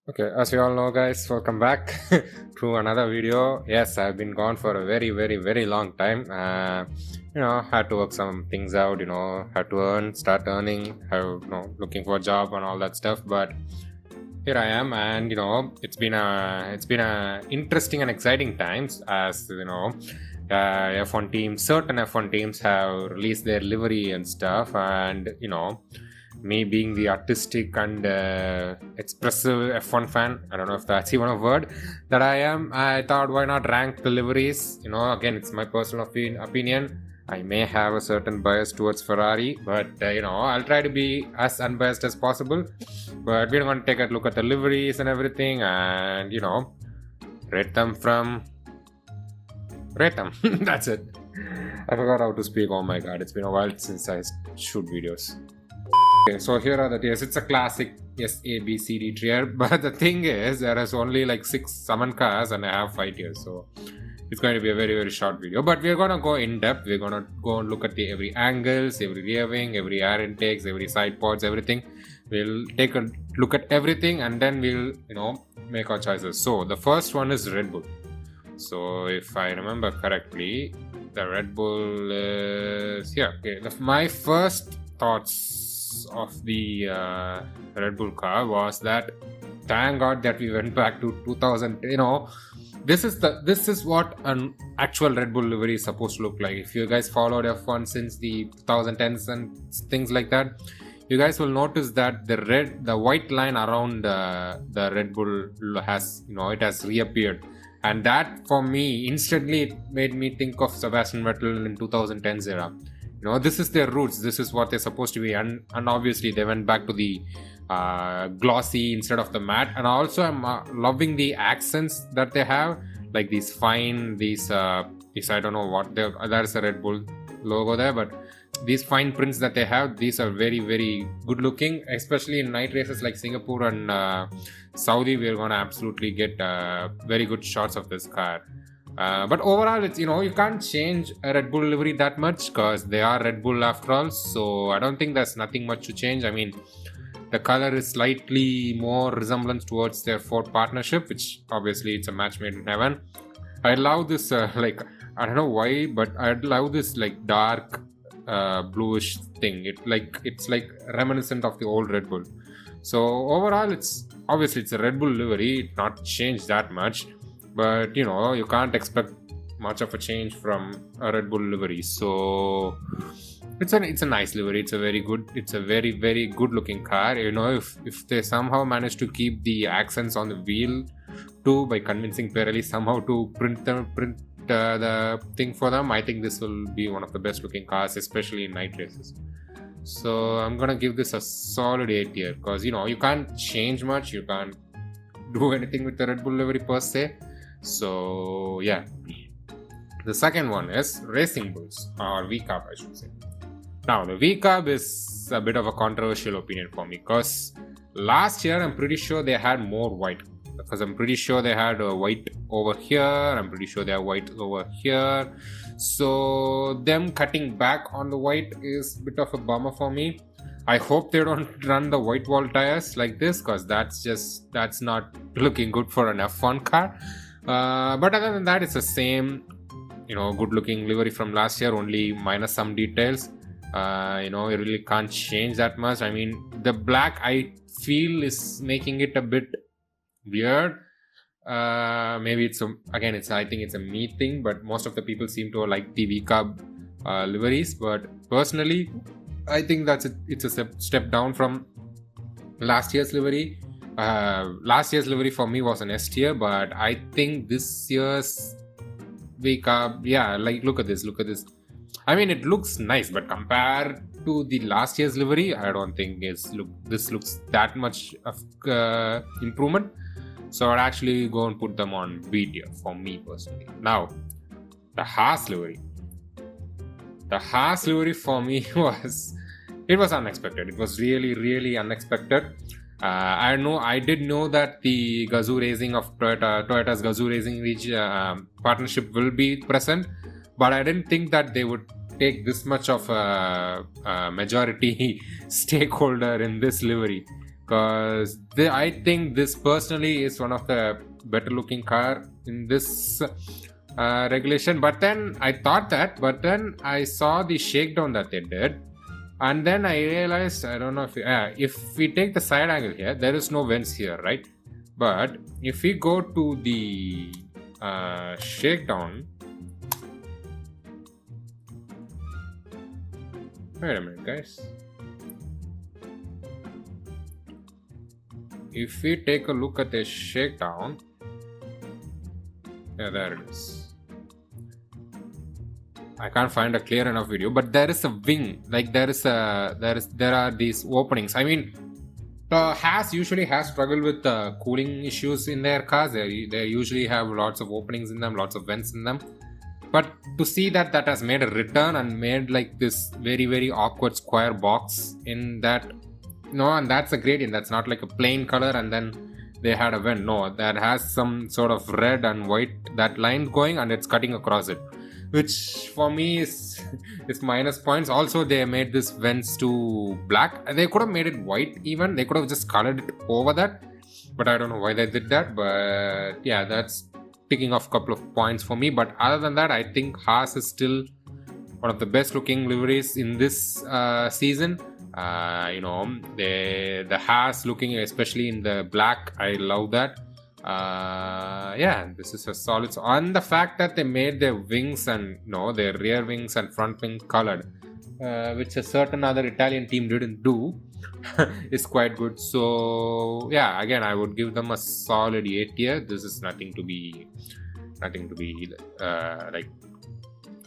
Okay, as you all know, guys, welcome back to another video. Yes, I've been gone for a very, very, very long time. Had to work some things out. Had to start earning, looking for a job and all that stuff. But here I am, and it's been a interesting and exciting times as F1 teams, certain F1 teams have released their livery and stuff, and me being the artistic and expressive F1 fan, I don't know if that's even a word that I am. I thought, why not rank the liveries? Again, it's my personal opinion. I may have a certain bias towards Ferrari, but I'll try to be as unbiased as possible. But we're going to take a look at the liveries and everything, and rate them from rate them. That's it. I forgot how to speak. Oh my god, it's been a while since I shoot videos. Okay, so here are the tiers. It's a classic A, B, C, D tier, but the thing is, there is only like 7 cars and I have 5 tiers, so it's going to be a very, very short video. But we're going to go in depth. We're going to go and look at every angles, every rear wing, every air intakes, every side pods, everything. We'll take a look at everything and then we'll, make our choices. So the first one is Red Bull. So if I remember correctly, the Red Bull is here. Okay, my first thoughts of the Red Bull car was that thank God that we went back to 2000. This is what an actual Red Bull livery is supposed to look like. If you guys followed F1 since the 2010s and things like that, you guys will notice that the white line around the Red Bull has it has reappeared, and that for me instantly it made me think of Sebastian Vettel in 2010s era. This is their roots. This is what they're supposed to be, and obviously they went back to the glossy instead of the matte. And also I'm loving the accents that they have, like these I don't know what there's a Red Bull logo there, but these fine prints that they have, these are very, very good looking, especially in night races like Singapore and Saudi. We're gonna absolutely get very good shots of this car. But overall, it's you can't change a Red Bull livery that much because they are Red Bull after all. So I don't think there's nothing much to change. I mean, the color is slightly more resemblance towards their Ford partnership, which obviously it's a match made in heaven. I love this I don't know why, but I love this like dark bluish thing. It's like reminiscent of the old Red Bull. So overall, it's a Red Bull livery. It's not changed that much. But you can't expect much of a change from a Red Bull livery. So it's a nice livery. It's a very, very good looking car. If they somehow manage to keep the accents on the wheel too, by convincing Pirelli somehow to print the thing for them, I think this will be one of the best looking cars, especially in night races. So I'm gonna give this a solid A tier because you can't change much. You can't do anything with the Red Bull livery per se. So yeah, the second one is Racing Bulls, or VCAB I should say. Now the VCAB is a bit of a controversial opinion for me because last year I'm pretty sure they had more white, because I'm pretty sure they had a white over here, I'm pretty sure they have white over here. So them cutting back on the white is a bit of a bummer for me. I hope they don't run the white wall tires like this, because that's not looking good for an F1 car. But other than that, it's the same, good looking livery from last year, only minus some details. You really can't change that much. I mean, the black I feel is making it a bit weird. Maybe I think it's a me thing, but most of the people seem to like the VCAB liveries. But personally, I think it's a step down from last year's livery. Last year's livery for me was an S tier, but I think this year's VCAB, look at this. I mean, it looks nice, but compared to the last year's livery, I don't think this looks that much of improvement. So I'd actually go and put them on B tier for me personally. Now, the Haas livery. The Haas livery for me was unexpected. It was really, really unexpected. I did know that the Gazoo Racing of Toyota's Gazoo Racing partnership will be present, but I didn't think that they would take this much of a majority stakeholder in this livery. because I think this personally is one of the better looking car in this regulation. But then I thought that, but then I saw the shakedown that they did, and then I realized, I don't know if we take the side angle here, there is no vents here, right? But if we go to the shakedown, wait a minute, guys. If we take a look at the shakedown, yeah, there it is. I can't find a clear enough video, but there is a wing, like there are these openings. I mean, Haas usually has struggled with cooling issues in their cars. They usually have lots of openings in them, lots of vents in them. But to see that has made a return and made like this very, very awkward square box in that, and that's a gradient. That's not like a plain color and then they had a vent. No, that has some sort of red and white, that line going, and it's cutting across it, which for me is minus points. Also, they made this vents to black. They could have made it white even. They could have just colored it over that, but I don't know why they did that. But yeah, that's ticking off a couple of points for me. But other than that, I think Haas is still one of the best looking liveries in this season. The Haas looking, especially in the black, I love that. This is a solid. And the fact that they made their wings and their rear wings and front wing colored, which a certain other Italian team didn't do, is quite good. So yeah, again, I would give them a solid 8 tier. This is nothing to be like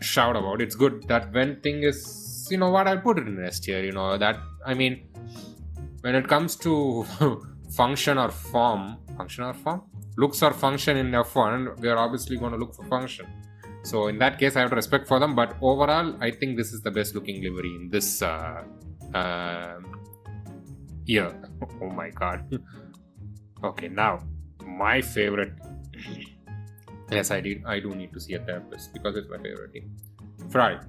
shout about. It's good. That vent thing is, I'll put it in S tier. That, I mean, when it comes to function or form, looks or function in F1, we are obviously going to look for function. So in that case, I have respect for them. But overall, I think this is the best looking livery in this year. Oh my god. Okay, now my favorite. Yes, I do need to see a therapist because it's my favorite team, Ferrari.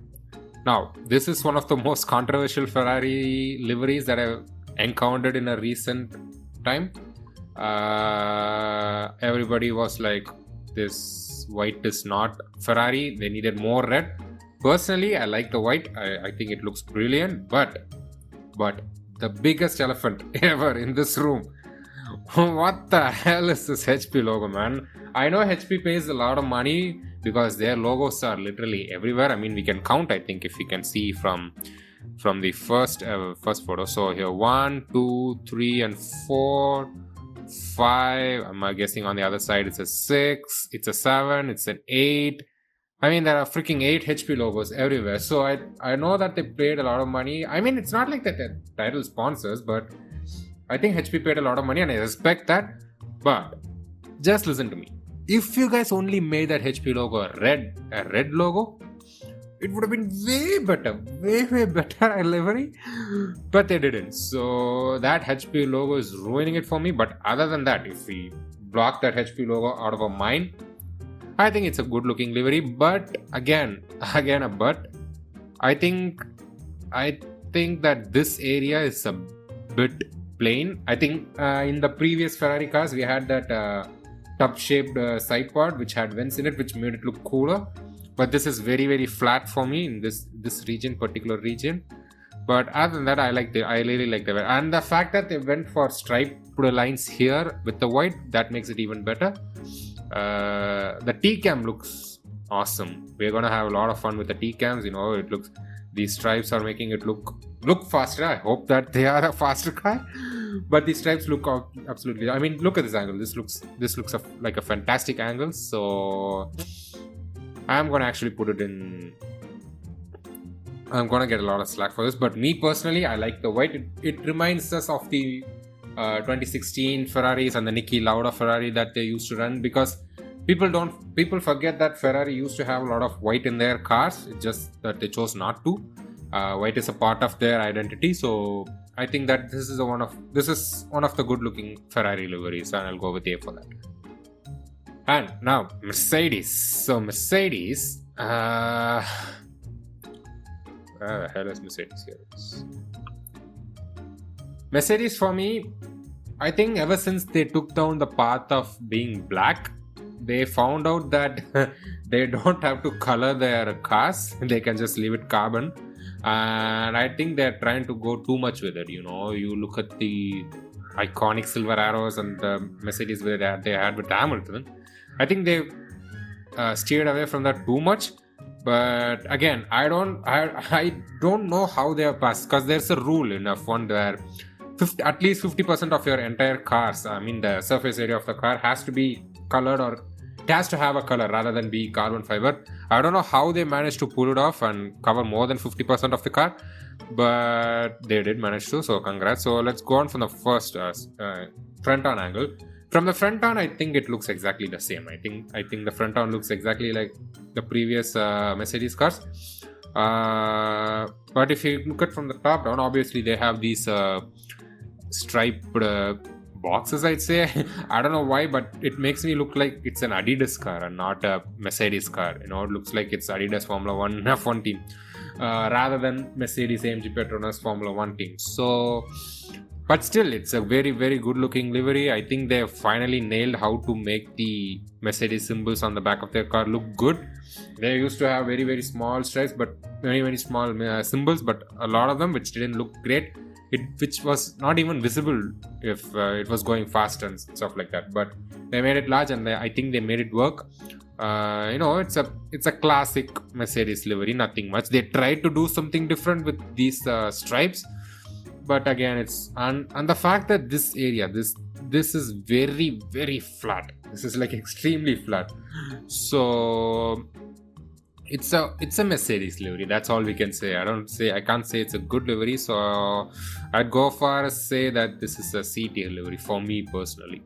Now, this is one of the most controversial Ferrari liveries that I've encountered in a recent time. Everybody was like, this white is not Ferrari, they needed more red. Personally, I like the white. I think it looks brilliant, but the biggest elephant ever in this room, what the hell is this HP logo, man? I know HP pays a lot of money because their logos are literally everywhere. I mean, we can count, I think, if we can see from the first photo. So here 1, 2, 3 and 4, 5. I'm guessing on the other side it's a 6, it's a 7, it's an 8. I mean, there are freaking 8 HP logos everywhere. So I know that they paid a lot of money. I mean, it's not like that they're title sponsors, but I think HP paid a lot of money and I respect that. But just listen to me. If you guys only made that HP logo a red logo, it would have been way better, way better livery. But they didn't. So that HP logo is ruining it for me. But other than that, if we block that HP logo out of our mind, I think it's a good looking livery. But again a but. I think that this area is a bit plain. I think in the previous Ferrari cars we had that tub-shaped side part which had vents in it, which made it look cooler. But this is very, very flat for me in this particular region. But other than that, I really like the, and the fact that they went for striped lines here with the white, that makes it even better. The T-cam looks awesome. We're gonna have a lot of fun with the T-cams. It looks, these stripes are making it look faster. I hope that they are a faster car. But these stripes look absolutely. I mean, look at this angle. This looks like a fantastic angle. So I'm gonna actually put it in. I'm gonna get a lot of slack for this, but me personally, I like the white. It reminds us of the 2016 Ferraris and the Niki Lauda Ferrari that they used to run, because people forget that Ferrari used to have a lot of white in their cars. It's just that they chose not to. White is a part of their identity, so I think that this is one of the good looking Ferrari liveries, and I'll go with A for that. And now Mercedes. So Mercedes, where the hell is Mercedes here? Mercedes for me, I think ever since they took down the path of being black, they found out that they don't have to color their cars. They can just leave it carbon. And I think they're trying to go too much with it. You look at the iconic silver arrows and the Mercedes that they had with Hamilton. I think they steered away from that too much. But again, I don't know how they are passed, because there's a rule in F1 where at least 50% of your entire cars, I mean the surface area of the car, has to be colored, or it has to have a color rather than be carbon fiber. I don't know how they managed to pull it off and cover more than 50% of the car, but they did manage to, so congrats. So let's go on from the first front on angle. From the front on, I think it looks exactly the same. I think the front on looks exactly like the previous Mercedes cars. But if you look at from the top down, obviously they have these striped boxes, I'd say. I don't know why, but it makes me look like it's an Adidas car and not a Mercedes car. It looks like it's Adidas Formula 1 F1 team rather than Mercedes AMG Petronas Formula 1 team. So, but still, it's a very, very good looking livery. I think they finally nailed how to make the Mercedes symbols on the back of their car look good. They used to have very, very small stripes, but very, very small symbols, but a lot of them which didn't look great. Which was not even visible if it was going fast and stuff like that. But they made it large, and I think they made it work. It's a classic Mercedes livery, nothing much. They tried to do something different with these stripes, but again, it's and the fact that this area, this is very, very flat. This is like extremely flat. So it's a Mercedes livery. That's all we can say. I can't say it's a good livery. So I'd go far as say that this is a C tier livery for me personally.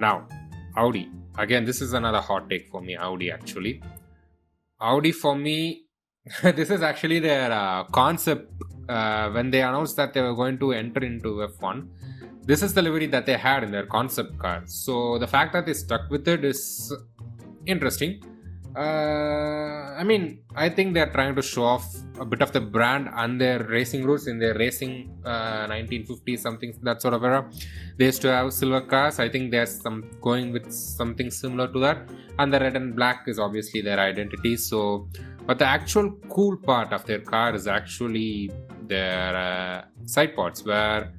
Now, Audi. Again, this is another hot take for me. Audi actually. Audi for me, this is actually their concept. When they announced that they were going to enter into F1, this is the livery that they had in their concept car. So the fact that they stuck with it is interesting. I think they're trying to show off a bit of the brand and their racing roots in their racing 1950s something, that sort of era. They used to have silver cars. I think there's some going with something similar to that, and the red and black is obviously their identity. So, but the actual cool part of their car is actually their side pods, where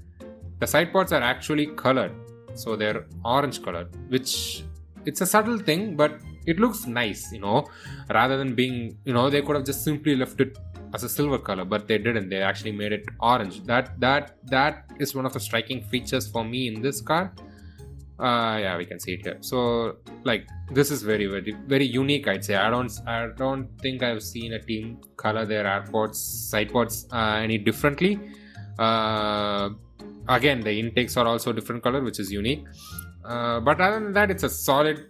the side pods are actually colored. So they're orange colored, which it's a subtle thing, but it looks nice, rather than being, they could have just simply left it as a silver color, but they didn't. They actually made it orange. That is one of the striking features for me in this car. Yeah, we can see it here. So, like, this is very, very, very unique, I'd say. I don't think I've seen a team color their side pods any differently. Again, the intakes are also different color, which is unique. But other than that, it's a solid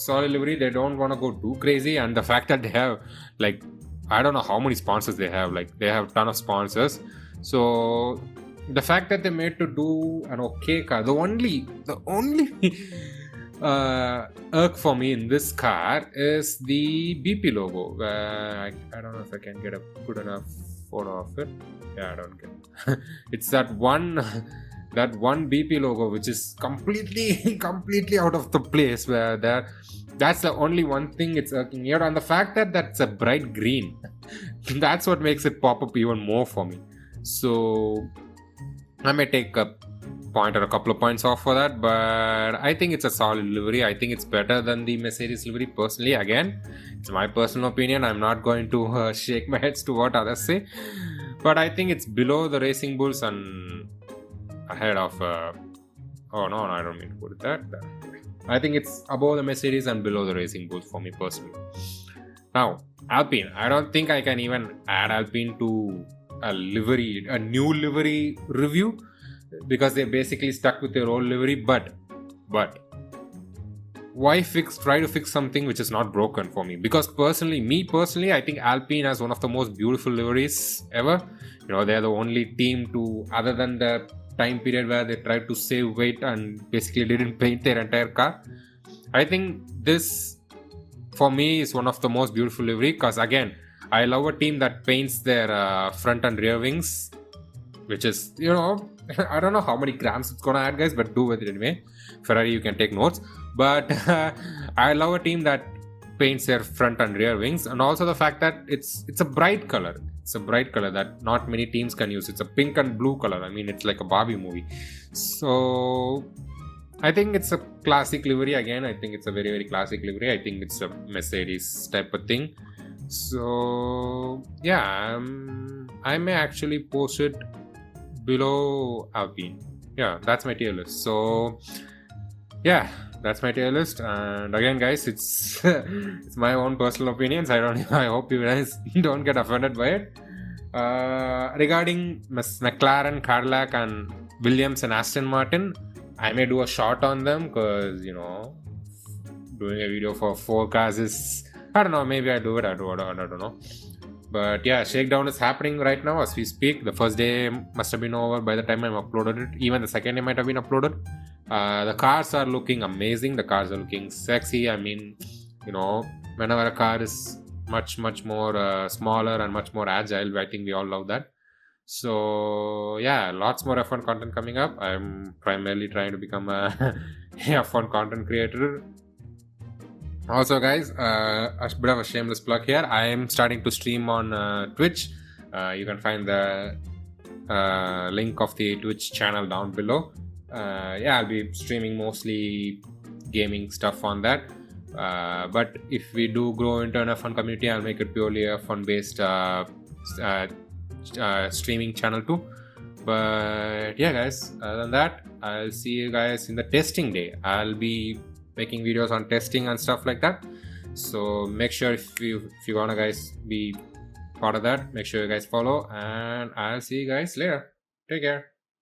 livery. They don't want to go too crazy, and the fact that they have, like, I don't know how many sponsors they have. Like, they have a ton of sponsors. So the fact that they made to do an okay car, the only irk for me in this car is the BP logo. I don't know if I can get a good enough photo of it. Yeah, I don't get it. It's that one BP logo which is completely out of the place, where that's the only one thing it's irking here. And the fact that that's a bright green, that's what makes it pop up even more for me. So I may take a point or a couple of points off for that, but I think it's a solid livery. I think it's better than the Mercedes livery personally. Again, it's my personal opinion. I'm not going to shake my head to what others say, but I think it's below the Racing Bulls and ahead of oh no, I don't mean to put it that. I think it's above the Mercedes and below the Racing Bulls for me personally. Now, Alpine. I don't think I can even add Alpine to a new livery review, because they basically stuck with their old livery. But why try to fix something which is not broken for me? Because personally, I think Alpine has one of the most beautiful liveries ever. They're the only team to, other than the time period where they tried to save weight and basically didn't paint their entire car. I think this, for me, is one of the most beautiful livery, because again, I love a team that paints their front and rear wings which is, I don't know how many grams it's gonna add, guys, but do with it anyway. Ferrari, you can take notes. But I love a team that paints their front and rear wings, and also the fact that it's a bright color. It's a bright color that not many teams can use. It's a pink and blue color. I mean, it's like a Barbie movie. So I think it's a classic livery again. I think it's a very, very classic livery. I think it's a Mercedes type of thing. So yeah, I may actually post it below Alpine. Yeah, that's my tier list. So yeah, that's my tier list. And again, guys, it's it's my own personal opinions. I hope you guys don't get offended by it. Regarding McLaren, Cadillac, and Williams and Aston Martin, I may do a shot on them because doing a video for 4 cars is, I don't know, maybe I do it. I don't know. But yeah, shakedown is happening right now as we speak. The first day must have been over by the time I've uploaded it. Even the second day might have been uploaded. The cars are looking amazing. The cars are looking sexy. I mean, whenever a car is much more smaller and much more agile, I think we all love that. So yeah, lots more F1 content coming up. I'm primarily trying to become a F1 content creator. Also, guys, a bit of a shameless plug here. I am starting to stream on Twitch. You can find the link of the Twitch channel down below. I'll be streaming mostly gaming stuff on that. But if we do grow into an F1 community, I'll make it purely a F1 based streaming channel too. But yeah, guys, other than that, I'll see you guys in the testing day. I'll be making videos on testing and stuff like that. So make sure if you wanna guys be part of that, make sure you guys follow, and I'll see you guys later. Take care.